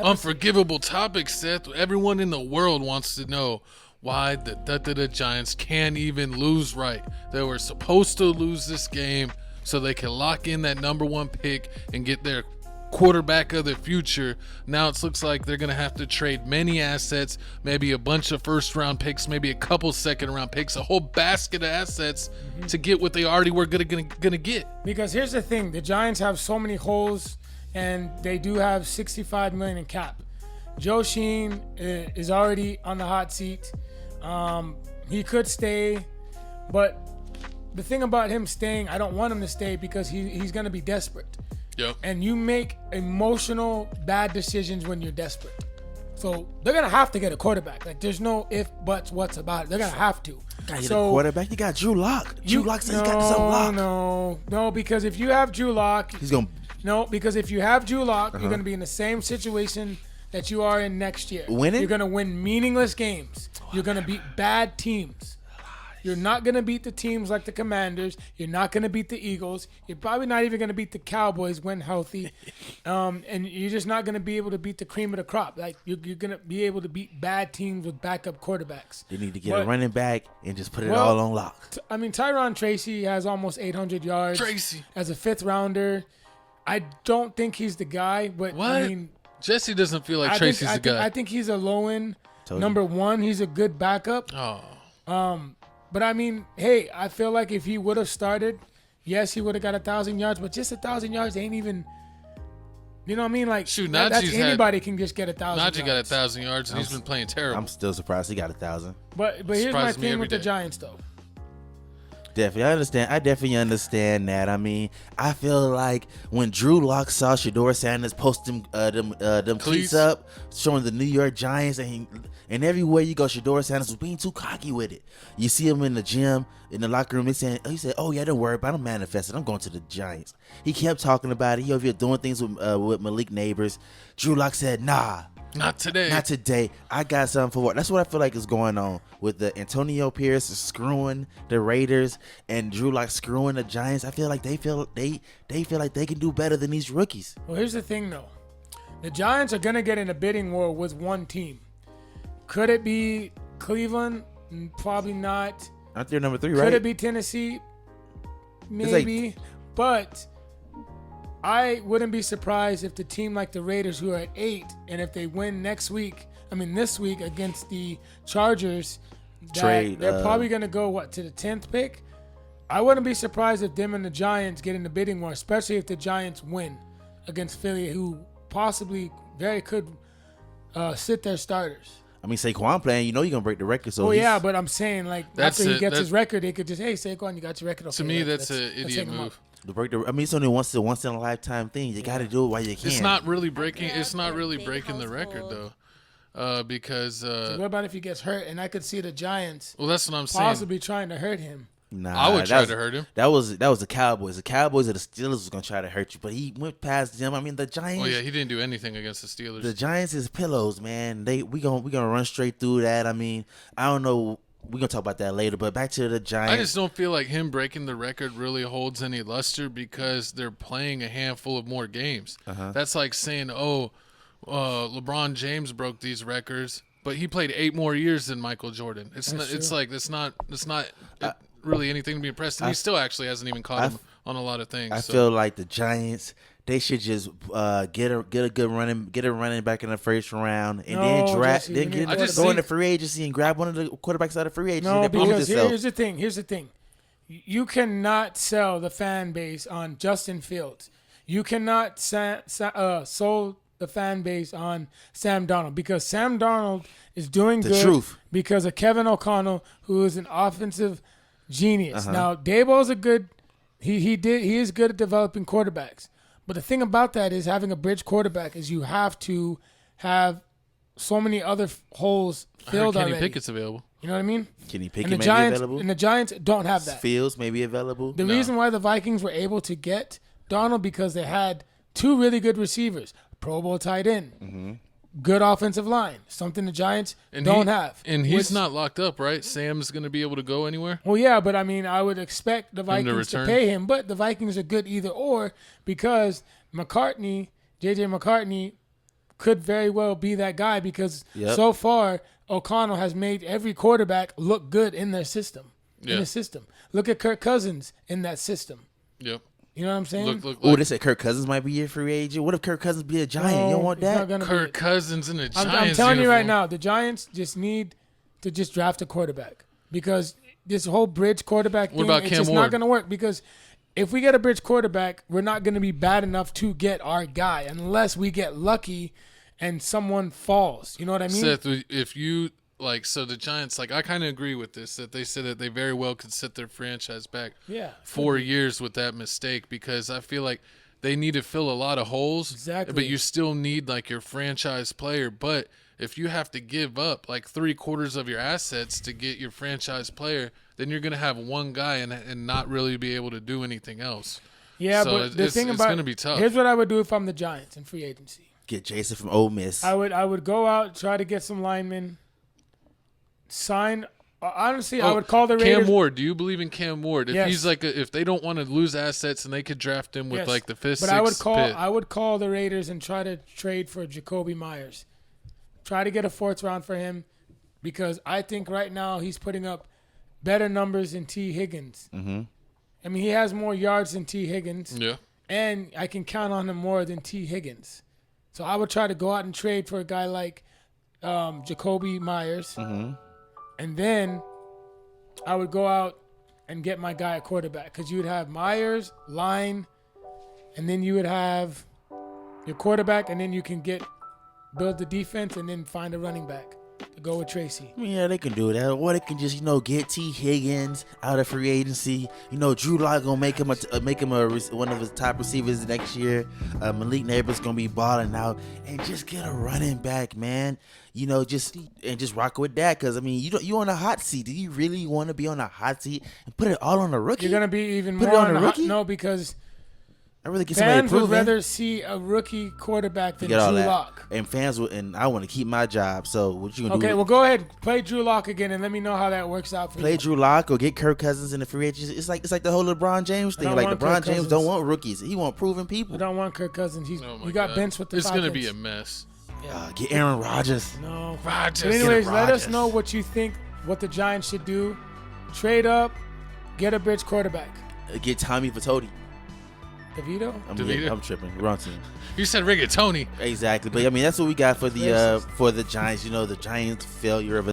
unforgivable topic, Seth. Everyone in the world wants to know why the Giants can't even lose right. They were supposed to lose this game so they can lock in that number one pick and get their quarterback of the future. Now it looks like they're going to have to trade many assets, maybe a bunch of first-round picks, maybe a couple second-round picks, a whole basket of assets to get what they already were going to get. Because here's the thing. The Giants have so many holes, and they do have $65 million in cap. Joe Sheen is already on the hot seat. He could stay, but the thing about him staying, I don't want him to stay because he's going to be desperate. Yep. And you make emotional bad decisions when you're desperate. So they're going to have to get a quarterback. Like, there's no if, buts, what's about it. They're going to have to. Got you the quarterback. You got Drew Lock. Drew Lock says he got his own lock. No, because if you have Drew Lock, because if you have Drew Lock, you're going to be in the same situation that you are in next year. Winning? You're going to win meaningless games. You're going to beat bad teams. You're not going to beat the teams like the Commanders. You're not going to beat the Eagles. You're probably not even going to beat the Cowboys when healthy. And you're just not going to be able to beat the cream of the crop. Like, you're going to be able to beat bad teams with backup quarterbacks. They need to get a running back and just put it all on lock. Tyron Tracy has almost 800 yards. As a fifth rounder. I don't think he's the guy. But what? Jesse doesn't feel like Tracy's the guy. I think he's a low-end number one. He's a good backup. But hey, I feel like if he would have started, yes, he would have got 1,000 yards. But just 1,000 yards ain't even, you know what I mean? Like, shoot, anybody can just get 1,000 yards. Najee got 1,000 yards, and he's been playing terrible. I'm still surprised he got 1,000. But here's my thing with the Giants, though. Definitely, I definitely understand that. I feel like when Drew Lock saw Shedeur Sanders post them tweets up showing the New York Giants, and everywhere you go, Shedeur Sanders was being too cocky with it. You see him in the gym, in the locker room, he said, "Oh yeah, don't worry about it. I'm manifesting. I'm going to the Giants." He kept talking about it. He over here doing things with Malik Neighbors. Drew Lock said, "Nah. Not today. Not today. I got something for what." That's what I feel like is going on with the Antonio Pierce screwing the Raiders and Drew Lock screwing the Giants. I feel like they feel like they can do better than these rookies. Well, here's the thing, though. The Giants are gonna get in a bidding war with one team. Could it be Cleveland? Probably not. Aren't they number 3, right? Could it be Tennessee? Maybe. But I wouldn't be surprised if the team like the Raiders, who are at 8, and if they win this week against the Chargers, they're probably going to go, to the 10th pick? I wouldn't be surprised if them and the Giants get in the bidding war, especially if the Giants win against Philly, who possibly could sit their starters. Saquon playing, you're going to break the record. So yeah, but I'm saying, after he gets his record, they could just, hey, Saquon, you got your record. Okay, to me, that's an idiot move. It's only once in a lifetime thing. You got to do it while you can. It's not really breaking. It's not really breaking the record though, because. So what about if he gets hurt? And I could see the Giants. Well, that's what I'm saying. Possibly trying to hurt him. Nah, I would try to hurt him. That was the Cowboys. The Cowboys or the Steelers was gonna try to hurt you, but he went past them. The Giants. Oh yeah, he didn't do anything against the Steelers. The Giants is pillows, man. We gonna run straight through that. I don't know. We're going to talk about that later, but back to the Giants. I just don't feel like him breaking the record really holds any luster because they're playing a handful of more games. That's like saying, LeBron James broke these records, but he played 8 more years than Michael Jordan. It's not really anything to be impressed. And he still actually hasn't even caught him on a lot of things. I feel like the Giants, they should just get a running back in the first round, and then draft, then go into free agency and grab one of the quarterbacks out of free agency. No, because here's the thing. You cannot sell the fan base on Justin Fields. You cannot sold the fan base on Sam Darnold, because Sam Darnold is doing good because of Kevin O'Connell, who is an offensive genius. Now, Daboll's he is good at developing quarterbacks. But the thing about that is having a bridge quarterback is you have to have so many other holes filled already. Kenny Pickett's available. You know what I mean? Kenny Pickett may be available. And the Giants don't have that. Fields may be available. The reason why the Vikings were able to get Donald because they had 2 really good receivers, Pro Bowl tight end, good offensive line, something the Giants don't have. And he's not locked up, right? Sam's going to be able to go anywhere? Well, yeah, but I would expect the Vikings to pay him, but the Vikings are good either or because J.J. McCartney could very well be that guy because Yep. so far O'Connell has made every quarterback look good in their system. Yeah. In the system. Look at Kirk Cousins in that system. Yep. You know what I'm saying? Look Oh, like they said Kirk Cousins might be a free agent. What if Kirk Cousins be a Giant? You don't want he's not that? gonna Kirk be. Cousins in the Giants. I'm telling you right uniform. now, the Giants just need to just draft a quarterback because this whole bridge quarterback thing, about it's Cam just Ward? not going to work because if we get a bridge quarterback, we're not going to be bad enough to get our guy unless we get lucky and someone falls. You know what I mean? Seth, if you like, so the Giants, like, I kind of agree with this, that they said that they very well could set their franchise back Yeah. 4 years with that mistake because I feel like they need to fill a lot of holes. Exactly. But you still need like your franchise player. But if you have to give up like 3/4 of your assets to get your franchise player, then you're going to have one guy and not really be able to do anything else. Yeah, So but the thing it's about going to be tough. Here's what I would do if I'm the Giants in free agency. Get Jason from Ole Miss. I would go out, try to get some linemen, sign. Honestly, I would call the Raiders. Cam Ward, do you believe in Cam Ward? If Yes. he's like, if they don't want to lose assets and they could draft him with Yes. like the fifth, But sixth pick. I would call the Raiders and try to trade for Jacoby Myers. Try to get a 4th round for him because I think right now he's putting up better numbers than T. Higgins. Mm-hmm. I mean, he has more yards than T. Higgins, Yeah. and I can count on him more than T. Higgins. So I would try to go out and trade for a guy like Jacoby Myers, and then I would go out and get my guy at quarterback because you would have Myers, line, and then you would have your quarterback, and then you can build the defense and then find a running back to go with Tracy. I mean, yeah, they can do that. Or they can just, get T. Higgins out of free agency. Drew Lock gonna make him one of his top receivers next year. Malik Neighbors gonna be balling out, and just get a running back, man. Just rock with that. Cause I mean, you on a hot seat. Do you really want to be on a hot seat and put it all on a rookie? You're gonna be even Put more it on on a the rookie? No, because I really get somebody fans would proven. rather see a rookie quarterback than Get all Drew that. Lock. And fans would, and I want to keep my job. So what you gonna do? Okay, well, go ahead, play Drew Lock again, and let me know how that works out for Play you. Drew Lock or get Kirk Cousins in the free agency. It's like the whole LeBron James thing. don't Like want LeBron Kirk James Cousins. don't want rookies. He want proven people. I don't want Kirk Cousins. Oh my he got God. benched with the It's Falcons. gonna be a mess. Get Aaron Rodgers. No. Rodgers. But anyways, Get let us Rodgers. know what you think, what the Giants should do. Trade up, get a bridge quarterback. Get Tommy Vitotti. DeVito? DeVito? I'm tripping. Wrong team. You said rigatoni. Exactly. But I mean, that's what we got for the Racist. Giants. The Giants failure of